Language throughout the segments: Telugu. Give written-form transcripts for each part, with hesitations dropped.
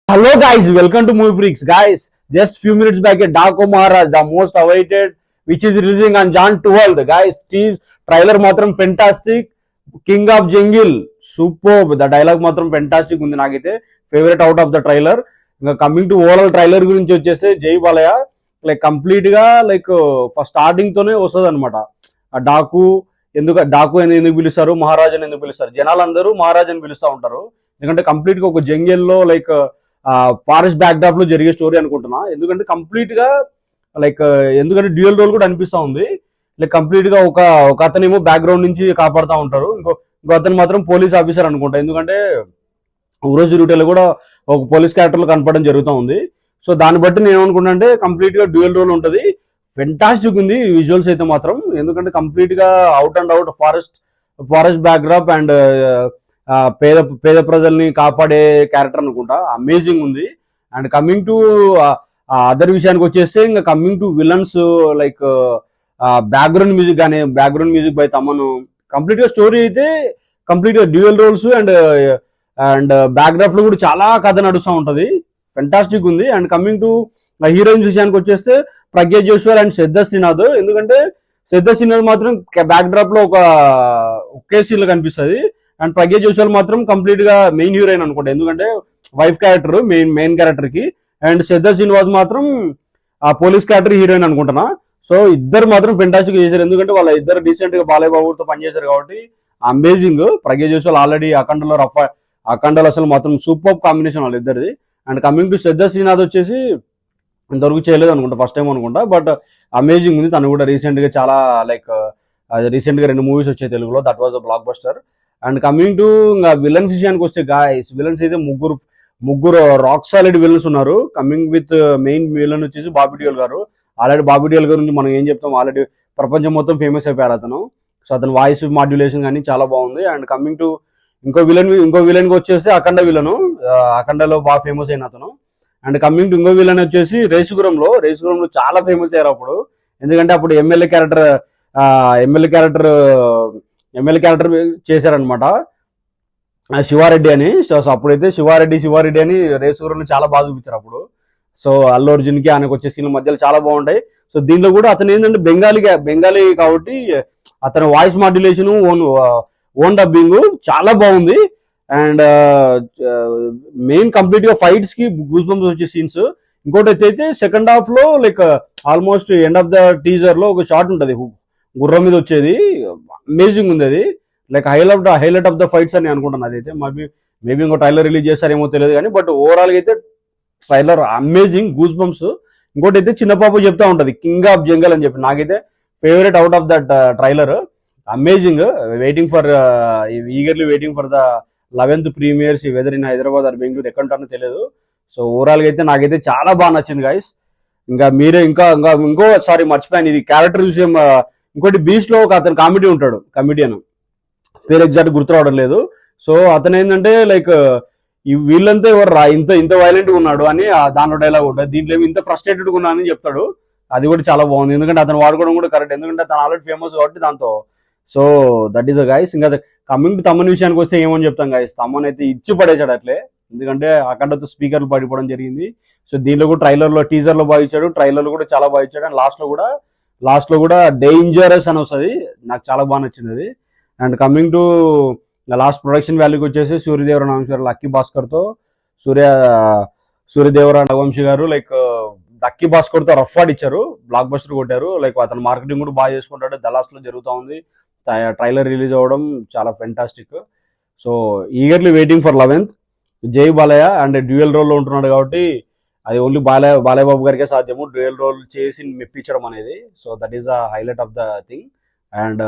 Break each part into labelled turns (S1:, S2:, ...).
S1: Hello guys, welcome to Movie Freaks. Guys, just few minutes back, a Darko Maharaj, the most awaited, which is releasing on Jan 12th. Guys, tease trailer matram fantastic. King of Jungle, superb. The dialogue matram fantastic ఉంది నాకైతే favourite out of the trailer. ఇంకా కమింగ్ టు ఓవరాల్ ట్రైలర్ గురించి వచ్చేసి జై బాలయ్య లైక్ కంప్లీట్ గా లైక్ ఫస్ట్ స్టార్టింగ్ తోనే వస్తుంది అనమాట. ఆ డాకు డాకు అని ఎందుకు పిలుస్తారు, మహారాజ్ అని ఎందుకు పిలుస్తారు, జనాలందరూ మహారాజ్ అని పిలుస్తూ ఉంటారు. ఎందుకంటే కంప్లీట్ గా ఒక జంగిల్లో లైక్ ఫారెస్ట్ బ్యాక్ డ్రాప్ లో జరిగే స్టోరీ అనుకుంటున్నా. ఎందుకంటే కంప్లీట్ గా లైక్ ఎందుకంటే డ్యూయల్ రోల్ కూడా అనిపిస్తా ఉంది. లైక్ కంప్లీట్ గా ఒక అతనేమో బ్యాక్గ్రౌండ్ నుంచి కాపాడుతూ ఉంటారు, ఇంకో అతను మాత్రం పోలీస్ ఆఫీసర్ అనుకుంటా. ఎందుకంటే ఊరోజు రూటేలో కూడా ఒక పోలీస్ క్యారెక్టర్ లో కనపడడం జరుగుతూ ఉంది. సో దాన్ని బట్టి నేను ఏమనుకున్నా అంటే కంప్లీట్ గా డ్యూయల్ రోల్ ఉంటుంది. ఫెంటాస్టిక్ ఉంది విజువల్స్ అయితే మాత్రం. ఎందుకంటే కంప్లీట్ గా out and out forest back drop and పేద పేద ప్రజల్ని కాపాడే క్యారెక్టర్ అనుకుంటా. అమేజింగ్ ఉంది. అండ్ కమింగ్ టు అదర్ విషయానికి వచ్చేస్తే ఇంకా coming to villains like background music by Thaman. Complete గా స్టోరీ అయితే కంప్లీట్ గా dual roles and backdrop లో కూడా చాలా కథ నడుస్తూ ఉంటది. ఫెంటాస్టిక్ ఉంది. అండ్ కమింగ్ టు హీరోయిన్స్ విషయానికి వచ్చేస్తే ప్రజ్ఞ జోస్వాల్ అండ్ శ్రద్ధ శ్రీనాథ్. ఎందుకంటే శ్రద్ధ శ్రీనాథ్ మాత్రం బ్యాక్ డ్రాప్ లో ఒకే సీన్ లో కనిపిస్తుంది. అండ్ ప్రజ్ఞ జోస్వాల్ మాత్రం కంప్లీట్ గా మెయిన్ హీరోయిన్ అనుకుంటా. ఎందుకంటే వైఫ్ క్యారెక్టర్ మెయిన్ క్యారెక్టర్ కి. అండ్ శ్రద్ధ శ్రీనివాస్ మాత్రం ఆ పోలీస్ క్యారెక్టర్ హీరోయిన్ అనుకుంటున్నా. సో ఇద్దరు మాత్రం ఫెంటాస్టిక్ చేశారు. ఎందుకంటే వాళ్ళ ఇద్దరు డీసెంట్ గా బాలయ్య బాబుతో పనిచేశారు కాబట్టి అమేజింగ్. ప్రజ్ఞ జోస్వాల్ ఆల్రెడీ అఖండలో అసలు మాత్రం సూపర్ కాంబినేషన్ వాళ్ళు ఇద్దరిది. అండ్ కమింగ్ టు శ్రద్ధ శ్రీనాథ్ వచ్చేసి ఇంతవరకు చేయలేదు అనుకుంటా, ఫస్ట్ టైం అనుకుంటా. బట్ అమేజింగ్ ఉంది. తను కూడా రీసెంట్ గా చాలా లైక్ రీసెంట్ గా 2 మూవీస్ వచ్చాయి తెలుగులో. That was a block buster. And coming to villains విషయానికి వస్తే గాయస్, విలన్స్ అయితే ముగ్గురు రాక్ సాలిడ్ విలన్స్ ఉన్నారు. కమింగ్ విత్ మెయిన్ విలన్ వచ్చేసి బాబీ డియోల్ గారు. ఆల్రెడీ బాబీ డియోల్ గారు నుంచి మనం ఏం చెప్తాం, ఆల్రెడీ ప్రపంచం మొత్తం ఫేమస్ అయిపోయారు అతను. సో అతను వాయిస్ మాడ్యులేషన్ కానీ చాలా బాగుంది. అండ్ కమింగ్ టు ఇంకో విలన్ వచ్చేసి అఖండలో బాగా ఫేమస్ అయిన అతను. అండ్ కమింగ్ టు ఇంకో విలన్ వచ్చేసి రేసుగురంలో చాలా ఫేమస్ అయ్యారు అప్పుడు. ఎందుకంటే అప్పుడు ఎమ్మెల్యే క్యారెక్టర్ చేశారనమాట శివారెడ్డి అని. సో అప్పుడైతే శివారెడ్డి అని రేసుగురంలో చాలా బాగా చూపించారు అప్పుడు. సో అల్లు అర్జున్ కి ఆయనకు వచ్చే సీన్ల మధ్యలో చాలా బాగుంటాయి. సో దీనిలో కూడా అతను ఏంటంటే బెంగాలీ కాబట్టి అతని వాయిస్ మాడ్యులేషన్ ఓన్ డబ్బింగ్ చాలా బాగుంది. అండ్ మెయిన్ కంప్లీట్ గా ఫైట్స్ కి గూస్ బంప్స్ వచ్చే సీన్స్. ఇంకోటి అయితే సెకండ్ హాఫ్ లో like almost end of the teaser లో ఒక షాట్ ఉంటది గుర్రం మీద వచ్చేది. అమేజింగ్ ఉంది అది. Like highlight of the fights అని అనుకుంటాను. అదైతే మేబీ ఇంకో ట్రైలర్ రిలీజ్ చేస్తారేమో తెలియదు కానీ బట్ ఓవరాల్ గా అయితే ట్రైలర్ అమేజింగ్, గూస్ బంప్స్. ఇంకోటి అయితే చిన్న పాప చెప్తా ఉంటది కింగ్ ఆఫ్ జంగల్ అని చెప్పి. నాకైతే favourite out of that trailer. Amazing. Eagerly waiting for the 11th premieres whether in Hyderabad or Bengaluru ఎక్కడంటానో తెలియదు. సో ఓవరాల్ గా అయితే నాకైతే చాలా బాగా నచ్చింది గాయస్. ఇంకా మీరే ఇంకో సారీ మర్చిపోయాను, ఇది క్యారెక్టర్ విషయం. ఇంకోటి బీచ్ లో ఒక అతను కమిడియన్ పేరు ఎగ్జాక్ట్ గుర్తు రావడం లేదు. సో అతను ఏంటంటే లైక్ వీళ్ళంతా ఎవరు ఇంత వైలెంట్ గా ఉన్నాడు అని దాంట్లో డైలాగ్ ఉంటుంది. దీంట్లో ఇంత ఫ్రస్ట్రేటెడ్ గా ఉన్నానని చెప్తాడు. అది కూడా చాలా బాగుంది. ఎందుకంటే అతను వాడుకోవడం కూడా కరెక్ట్. ఎందుకంటే తను ఆల్రెడీ ఫేమస్ కాబట్టి దాంతో. So that is guys. ఇంకా కమింగ్ టు తమ్మన్ విషయానికి వస్తే ఏమని చెప్తాం గైస్, తమ్మన్ అయితే ఇచ్చి పడేశాడు అట్లే. ఎందుకంటే అక్కడతో స్పీకర్లు పడిపోవడం జరిగింది. సో దీనిలో కూడా టీజర్ లో బాగా ఇచ్చాడు, ట్రైలర్ లో కూడా చాలా బాగా ఇచ్చాడు. అండ్ లాస్ట్ లో కూడా డేంజరస్ అని వస్తుంది. నాకు చాలా బాగా నచ్చింది అది. And coming to last production వాల్యూకి వచ్చేసి సూర్యదేవర నాగవంశి లక్కీ భాస్కర్ తో సూర్యదేవర నాగవంశి గారు లైక్ లక్కీ భాస్కర్ తో రఫ్ ఆడిచ్చారు, బ్లాక్ బస్టర్ కొట్టారు. లైక్ అతను మార్కెటింగ్ కూడా బాగా చేసుకుంటాడు. దలాస్ లో జరుగుతూ ఉంది. ట్రైలర్ రిలీజ్ అవ్వడం చాలా fantastic. So eagerly waiting for 11th. జై బాలయ్య అండ్ డ్యూయల్ రోల్ లో ఉంటున్నాడు కాబట్టి అది ఓన్లీ బాలయ్య బాబు గారికే సాధ్యము డ్యూయల్ రోల్ చేసి మెప్పించడం అనేది. So that is the highlight of the thing. And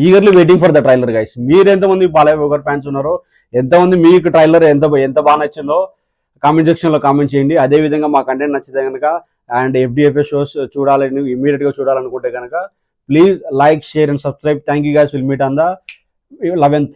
S1: eagerly waiting for the trailer guys. మీరు ఎంతమంది బాలయ్య బాబు గారి ఫ్యాన్స్ ఉన్నారో, ఎంతమంది మీకు ట్రైలర్ ఎంత బాగా నచ్చిందో కామెంట్ సెక్షన్ లో కామెంట్ చేయండి. అదే విధంగా మా కంటెంట్ నచ్చితే కనుక అండ్ FDFS షోస్ ఇమీడియట్ గా చూడాలనుకుంటే కనుక please like, share and subscribe. Thank you guys. Will meet on the 11th.